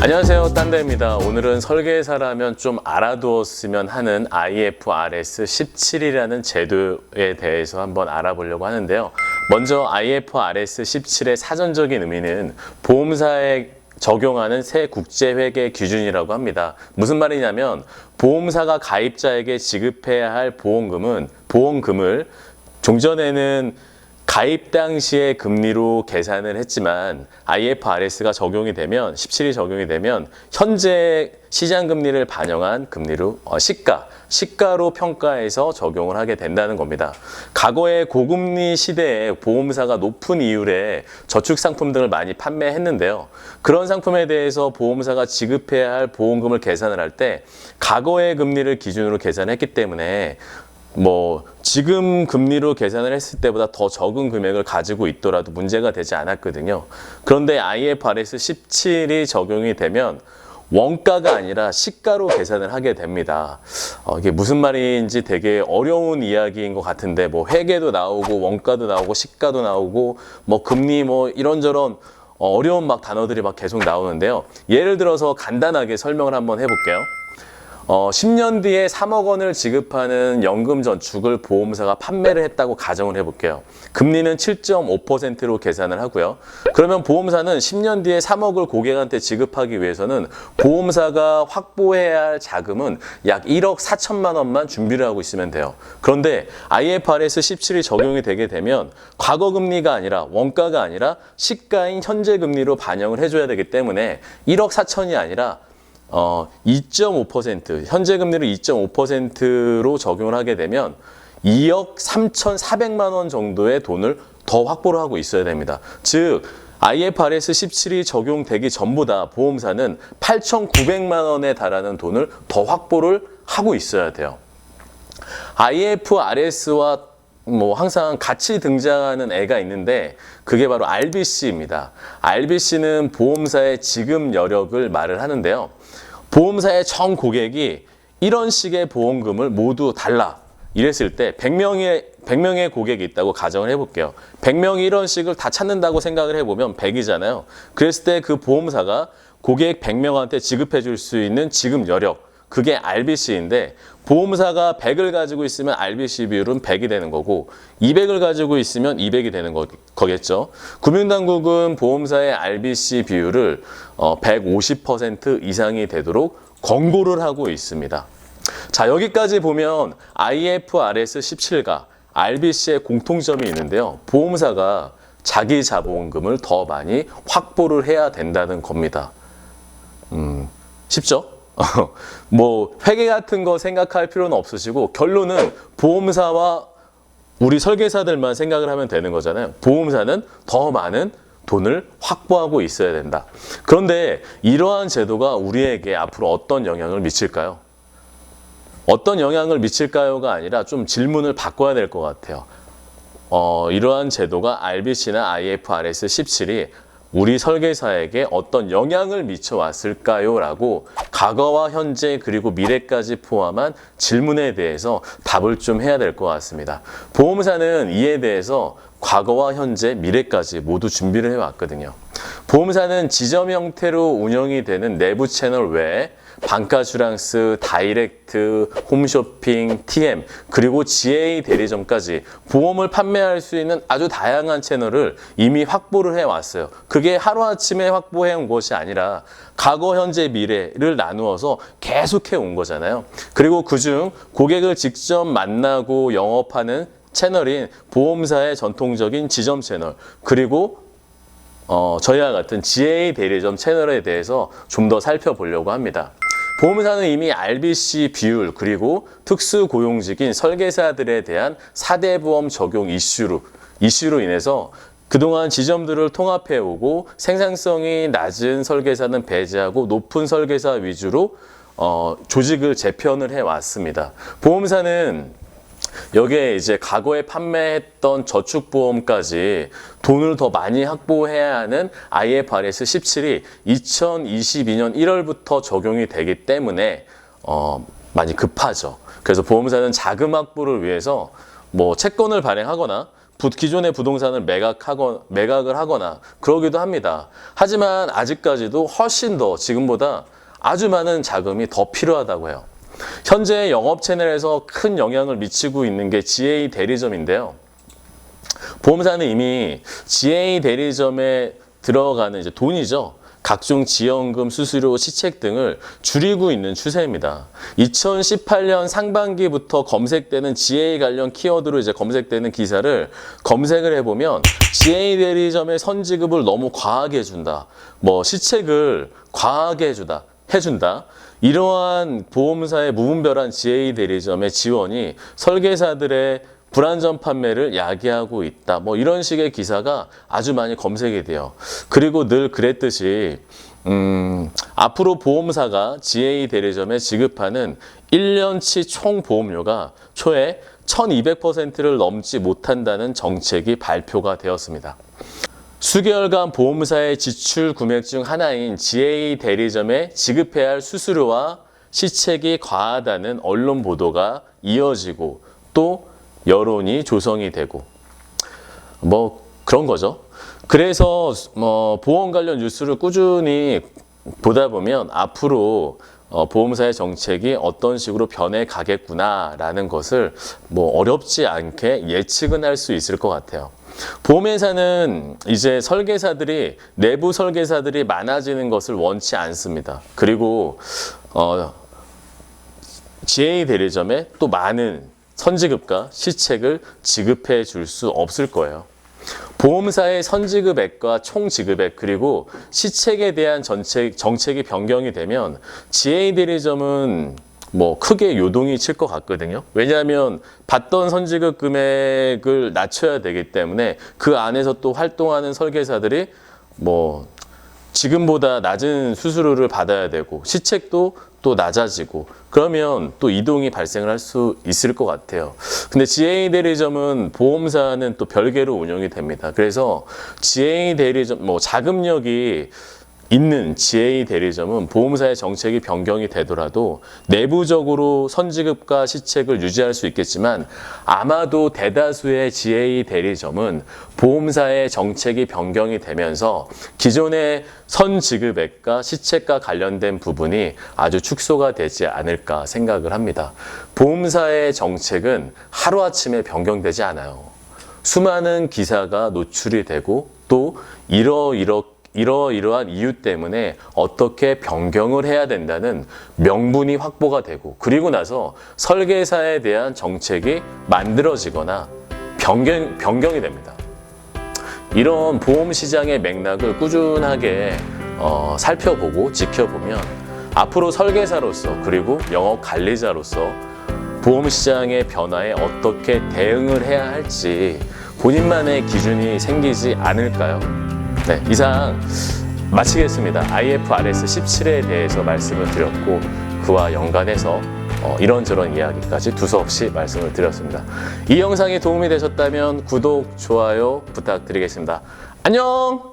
안녕하세요, 딴데입니다. 오늘은 설계사라면 좀 알아두었으면 하는 IFRS 17이라는 제도에 대해서 한번 알아보려고 하는데요. 먼저 IFRS 17의 사전적인 의미는 보험사에 적용하는 새 국제회계 기준이라고 합니다. 무슨 말이냐면 보험사가 가입자에게 지급해야 할 보험금을 종전에는 가입 당시의 금리로 계산을 했지만 IFRS가 적용이 되면 17이 적용이 되면 현재 시장 금리를 반영한 금리로 시가로 평가해서 적용을 하게 된다는 겁니다. 과거의 고금리 시대에 보험사가 높은 이율의 저축 상품 등을 많이 판매했는데요. 그런 상품에 대해서 보험사가 지급해야 할 보험금을 계산을 할 때 과거의 금리를 기준으로 계산했기 때문에 지금 금리로 계산을 했을 때보다 더 적은 금액을 가지고 있더라도 문제가 되지 않았거든요. 그런데 IFRS 17이 적용이 되면 원가가 아니라 시가로 계산을 하게 됩니다. 이게 무슨 말인지 되게 어려운 이야기인 것 같은데 회계도 나오고 원가도 나오고 시가도 나오고 금리 이런저런 어려운 단어들이 계속 나오는데요. 예를 들어서 간단하게 설명을 한번 해볼게요. 10년 뒤에 3억 원을 지급하는 연금저축을 보험사가 판매를 했다고 가정을 해볼게요. 금리는 7.5%로 계산을 하고요. 그러면 보험사는 10년 뒤에 3억을 고객한테 지급하기 위해서는 보험사가 확보해야 할 자금은 약 1억 4천만 원만 준비를 하고 있으면 돼요. 그런데 IFRS 17이 적용이 되게 되면 과거 금리가 아니라 원가가 아니라 시가인 현재 금리로 반영을 해줘야 되기 때문에 1억 4천이 아니라 2.5% 현재 금리를 2.5%로 적용을 하게 되면 2억 3,400만 원 정도의 돈을 더 확보를 하고 있어야 됩니다. 즉 IFRS 17이 적용되기 전보다 보험사는 8,900만 원에 달하는 돈을 더 확보를 하고 있어야 돼요. IFRS와 항상 같이 등장하는 애가 있는데 그게 바로 RBC입니다. RBC는 보험사의 지급 여력을 말을 하는데요. 보험사의 전 고객이 이런 식의 보험금을 모두 달라 이랬을 때 100명의 고객이 있다고 가정을 해볼게요. 100명이 이런 식을 다 찾는다고 생각을 해보면 100이잖아요. 그랬을 때 그 보험사가 고객 100명한테 지급해 줄 수 있는 지급 여력, 그게 RBC인데 보험사가 100을 가지고 있으면 RBC 비율은 100이 되는 거고 200을 가지고 있으면 200이 되는 거겠죠. 금융당국은 보험사의 RBC 비율을 150% 이상이 되도록 권고를 하고 있습니다. 자, 여기까지 보면 IFRS 17과 RBC의 공통점이 있는데요. 보험사가 자기 자본금을 더 많이 확보를 해야 된다는 겁니다. 쉽죠? 회계 같은 거 생각할 필요는 없으시고 결론은 보험사와 우리 설계사들만 생각을 하면 되는 거잖아요. 보험사는 더 많은 돈을 확보하고 있어야 된다. 그런데 이러한 제도가 우리에게 앞으로 어떤 영향을 미칠까요? 어떤 영향을 미칠까요가 아니라 좀 질문을 바꿔야 될 것 같아요. 이러한 제도가 RBC나 IFRS 17이 우리 설계사에게 어떤 영향을 미쳐왔을까요? 라고 과거와 현재 그리고 미래까지 포함한 질문에 대해서 답을 좀 해야 될 것 같습니다. 보험사는 이에 대해서 과거와 현재, 미래까지 모두 준비를 해왔거든요. 보험사는 지점 형태로 운영이 되는 내부 채널 외에 반가슈랑스, 다이렉트, 홈쇼핑, TM, 그리고 GA 대리점까지 보험을 판매할 수 있는 아주 다양한 채널을 이미 확보를 해왔어요. 그게 하루아침에 확보해온 것이 아니라 과거, 현재, 미래를 나누어서 계속해 온 거잖아요. 그리고 그중 고객을 직접 만나고 영업하는 채널인 보험사의 전통적인 지점 채널, 그리고 저희와 같은 GA 대리점 채널에 대해서 좀 더 살펴보려고 합니다. 보험사는 이미 RBC 비율 그리고 특수고용직인 설계사들에 대한 4대 보험 적용 이슈로 인해서 그동안 지점들을 통합해오고 생산성이 낮은 설계사는 배제하고 높은 설계사 위주로 조직을 재편을 해왔습니다. 보험사는 여기에 이제 과거에 판매했던 저축보험까지 돈을 더 많이 확보해야 하는 IFRS 17이 2022년 1월부터 적용이 되기 때문에 많이 급하죠. 그래서 보험사는 자금 확보를 위해서 채권을 발행하거나 기존의 부동산을 매각을 하거나 그러기도 합니다. 하지만 아직까지도 훨씬 더 지금보다 아주 많은 자금이 더 필요하다고 해요. 현재 영업 채널에서 큰 영향을 미치고 있는 게 GA 대리점인데요. 보험사는 이미 GA 대리점에 들어가는 이제 돈이죠. 각종 지원금, 수수료, 시책 등을 줄이고 있는 추세입니다. 2018년 상반기부터 검색되는 GA 관련 키워드로 이제 검색되는 기사를 검색을 해보면 GA 대리점의 선지급을 너무 과하게 해준다. 시책을 과하게 해준다. 이러한 보험사의 무분별한 GA 대리점의 지원이 설계사들의 불안전 판매를 야기하고 있다. 이런 식의 기사가 아주 많이 검색이 돼요. 그리고 늘 그랬듯이 앞으로 보험사가 GA 대리점에 지급하는 1년치 총 보험료가 초에 1200%를 넘지 못한다는 정책이 발표가 되었습니다. 수개월간 보험사의 지출 금액 중 하나인 GA 대리점에 지급해야 할 수수료와 시책이 과하다는 언론 보도가 이어지고 또 여론이 조성이 되고 그런 거죠. 그래서 보험 관련 뉴스를 꾸준히 보다 보면 앞으로 보험사의 정책이 어떤 식으로 변해 가겠구나라는 것을 어렵지 않게 예측은 할 수 있을 것 같아요. 보험회사는 이제 내부 설계사들이 많아지는 것을 원치 않습니다. 그리고 GA 대리점에 또 많은 선지급과 시책을 지급해 줄 수 없을 거예요. 보험사의 선지급액과 총지급액 그리고 시책에 대한 정책이 변경이 되면 GA 대리점은 크게 요동이 칠 것 같거든요. 왜냐하면 받던 선지급 금액을 낮춰야 되기 때문에 그 안에서 또 활동하는 설계사들이 지금보다 낮은 수수료를 받아야 되고 시책도 또 낮아지고 그러면 또 이동이 발생을 할 수 있을 것 같아요. 근데 GA 대리점은 보험사는 또 별개로 운영이 됩니다. 그래서 GA 대리점 자금력이 있는 GA 대리점은 보험사의 정책이 변경이 되더라도 내부적으로 선지급과 시책을 유지할 수 있겠지만 아마도 대다수의 GA 대리점은 보험사의 정책이 변경이 되면서 기존의 선지급액과 시책과 관련된 부분이 아주 축소가 되지 않을까 생각을 합니다. 보험사의 정책은 하루아침에 변경되지 않아요. 수많은 기사가 노출이 되고 또 이러이러한 이유 때문에 어떻게 변경을 해야 된다는 명분이 확보가 되고 그리고 나서 설계사에 대한 정책이 만들어지거나 변경이 됩니다. 이런 보험 시장의 맥락을 꾸준하게 살펴보고 지켜보면 앞으로 설계사로서 그리고 영업 관리자로서 보험 시장의 변화에 어떻게 대응을 해야 할지 본인만의 기준이 생기지 않을까요? 네, 이상 마치겠습니다. IFRS 17에 대해서 말씀을 드렸고 그와 연관해서 이런저런 이야기까지 두서없이 말씀을 드렸습니다. 이 영상이 도움이 되셨다면 구독, 좋아요 부탁드리겠습니다. 안녕!